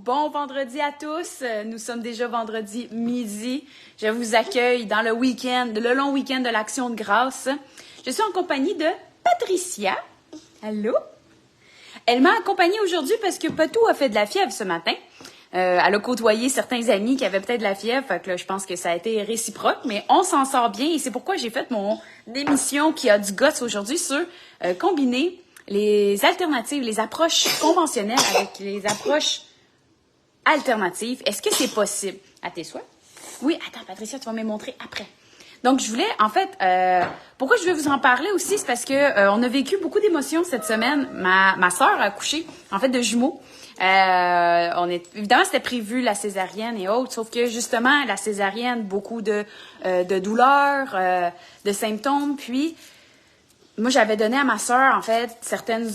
Bon vendredi à tous. Nous sommes déjà vendredi midi. Je vous accueille dans le week-end, le long week-end de l'Action de grâce. Je suis en compagnie de Patricia. Allô? Elle m'a accompagnée aujourd'hui parce que Patou a fait de la fièvre ce matin. Elle a côtoyé certains amis qui avaient peut-être de la fièvre, fait que là, je pense que ça a été réciproque, mais on s'en sort bien et c'est pourquoi j'ai fait mon émission qui a du gosse aujourd'hui sur combiner les alternatives, les approches conventionnelles avec les approches alternatives. Est-ce que c'est possible? À tes souhaits? Oui, attends, Patricia, tu vas me montrer après. Donc, je voulais, en fait, pourquoi je vais vous en parler aussi, c'est parce que on a vécu beaucoup d'émotions cette semaine. Ma sœur a accouché, en fait, de jumeaux. Évidemment, c'était prévu la césarienne et autres, sauf que justement, la césarienne, beaucoup de douleurs, de symptômes, puis moi, j'avais donné à ma sœur, en fait, certaines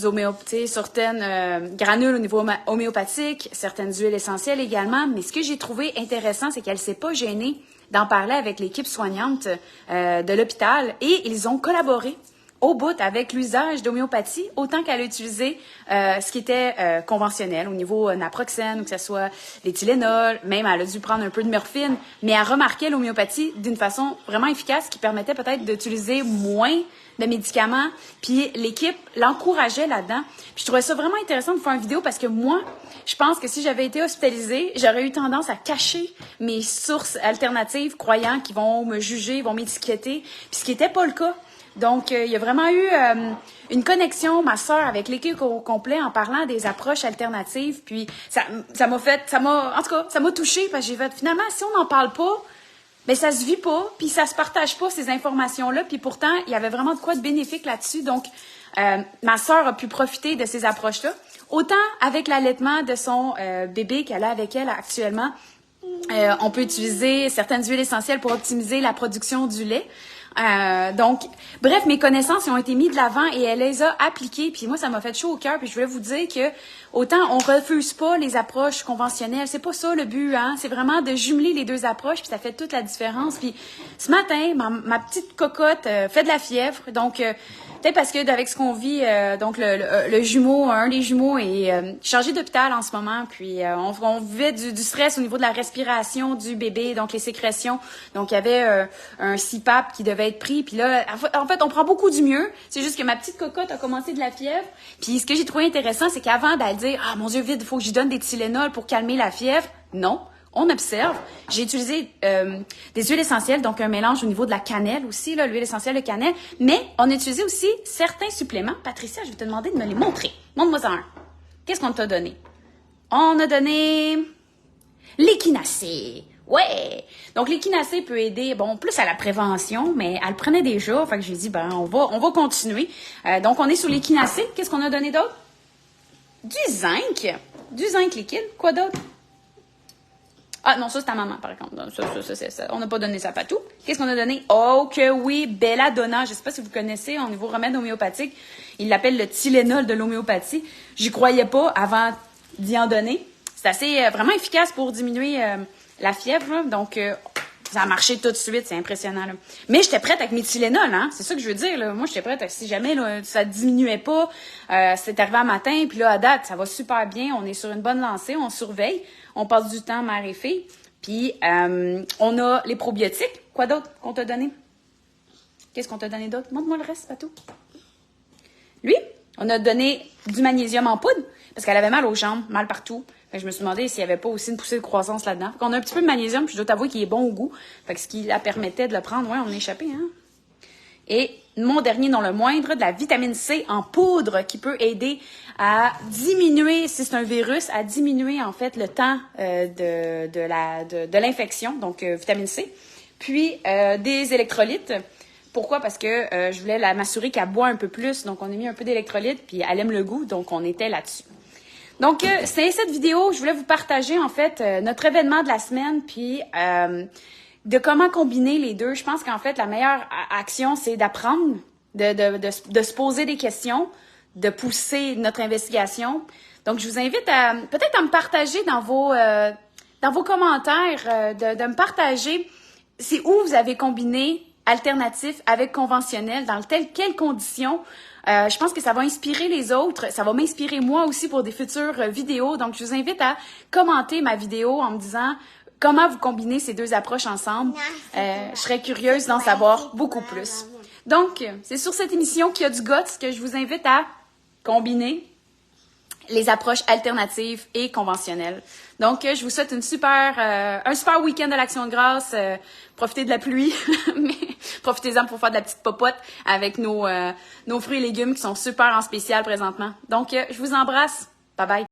granules au niveau homéopathique, certaines huiles essentielles également, mais ce que j'ai trouvé intéressant, c'est qu'elle s'est pas gênée d'en parler avec l'équipe soignante de l'hôpital et ils ont collaboré au bout avec l'usage d'homéopathie, autant qu'elle a utilisé ce qui était conventionnel au niveau naproxène, ou que ce soit les Tylenol, même elle a dû prendre un peu de morphine, mais elle remarquait l'homéopathie d'une façon vraiment efficace qui permettait peut-être d'utiliser moins de médicaments, puis l'équipe l'encourageait là-dedans. Puis je trouvais ça vraiment intéressant de faire une vidéo parce que moi, je pense que si j'avais été hospitalisée, j'aurais eu tendance à cacher mes sources alternatives, croyant qu'ils vont me juger, vont m'étiqueter, puis ce qui n'était pas le cas. Donc, il y a vraiment eu une connexion, ma sœur, avec l'équipe au complet en parlant des approches alternatives. Puis, ça m'a touchée parce que j'ai fait, finalement, si on n'en parle pas, ben ça se vit pas, puis ça se partage pas, ces informations-là. Puis pourtant, il y avait vraiment de quoi de bénéfique là-dessus. Donc, ma sœur a pu profiter de ces approches-là. Autant avec l'allaitement de son bébé qu'elle a avec elle actuellement, on peut utiliser certaines huiles essentielles pour optimiser la production du lait. Donc, bref, mes connaissances ont été mises de l'avant et elle les a appliquées. Puis moi, ça m'a fait chaud au cœur. Puis je voulais vous dire que autant on refuse pas les approches conventionnelles, c'est pas ça le but, hein. C'est vraiment de jumeler les deux approches. Puis ça fait toute la différence. Puis ce matin, ma petite cocotte fait de la fièvre. Donc peut-être parce que avec ce qu'on vit, donc le jumeau, un des jumeaux est chargé d'hôpital en ce moment. Puis on vivait du stress au niveau de la respiration du bébé, donc les sécrétions. Donc il y avait un CPAP qui devait être pris. Puis là, en fait, on prend beaucoup du mieux. C'est juste que ma petite cocotte a commencé de la fièvre. Puis ce que j'ai trouvé intéressant, c'est qu'avant d'aller dire « Ah, mon Dieu, vite, il faut que j'y donne des Tylenol pour calmer la fièvre », non. On observe. J'ai utilisé des huiles essentielles, donc un mélange au niveau de la cannelle aussi, là, l'huile essentielle de cannelle. Mais on a utilisé aussi certains suppléments. Patricia, je vais te demander de me les montrer. Montre-moi un. Qu'est-ce qu'on t'a donné? On a donné l'échinacée. Ouais! Donc, l'échinacée peut aider, bon, plus à la prévention, mais elle le prenait déjà. Fait que j'ai dit, on va continuer. Donc, on est sur l'échinacée. Qu'est-ce qu'on a donné d'autre? Du zinc. Du zinc liquide. Quoi d'autre? Ah non, ça c'est ta maman, par contre. Ça. On n'a pas donné ça à Patou. Qu'est-ce qu'on a donné? Oh que oui, Belladonna. Je ne sais pas si vous connaissez, au niveau remède homéopathique, ils l'appellent le Tylenol de l'homéopathie. J'y croyais pas avant d'y en donner. C'est assez vraiment efficace pour diminuer la fièvre, là. Donc ça a marché tout de suite, c'est impressionnant, là. Mais j'étais prête avec mes Tylenol, hein. C'est ça que je veux dire, là. Moi, j'étais prête, si jamais là, ça diminuait pas, c'est arrivé un matin, puis là, à date, ça va super bien. On est sur une bonne lancée, on surveille. On passe du temps, mère et fille. Puis, on a les probiotiques. Quoi d'autre qu'on t'a donné? Qu'est-ce qu'on t'a donné d'autre? Montre-moi le reste, Patou. Lui, on a donné du magnésium en poudre parce qu'elle avait mal aux jambes, mal partout. Fait que je me suis demandé s'il n'y avait pas aussi une poussée de croissance là-dedans. Fait qu'on a un petit peu de magnésium, puis je dois t'avouer qu'il est bon au goût. Fait que ce qui la permettait de le prendre, ouais, on est échappé, hein? Et mon dernier, non le moindre, de la vitamine C en poudre qui peut aider à diminuer, si c'est un virus, à diminuer en fait le temps de l'infection, donc vitamine C. Puis des électrolytes. Pourquoi? Parce que je voulais m'assurer qu'elle boit un peu plus, donc on a mis un peu d'électrolytes, puis elle aime le goût, donc on était là-dessus. Donc, c'est cette vidéo, je voulais vous partager en fait notre événement de la semaine, puis de comment combiner les deux. Je pense qu'en fait, la meilleure action, c'est d'apprendre, de se poser des questions, de pousser notre investigation. Donc, je vous invite peut-être à me partager dans vos commentaires, de me partager c'est où vous avez combiné alternatif avec conventionnel, dans quelles conditions. Je pense que ça va inspirer les autres. Ça va m'inspirer moi aussi pour des futures vidéos. Donc, je vous invite à commenter ma vidéo en me disant comment vous combinez ces deux approches ensemble. Je serais curieuse d'en savoir beaucoup plus. Donc, c'est sur cette émission qu'il y a du GOTS que je vous invite à combiner les approches alternatives et conventionnelles. Donc, je vous souhaite un super week-end de l'Action de grâce. Profitez de la pluie, mais profitez-en pour faire de la petite popote avec nos fruits et légumes qui sont super en spécial présentement. Donc, je vous embrasse. Bye bye.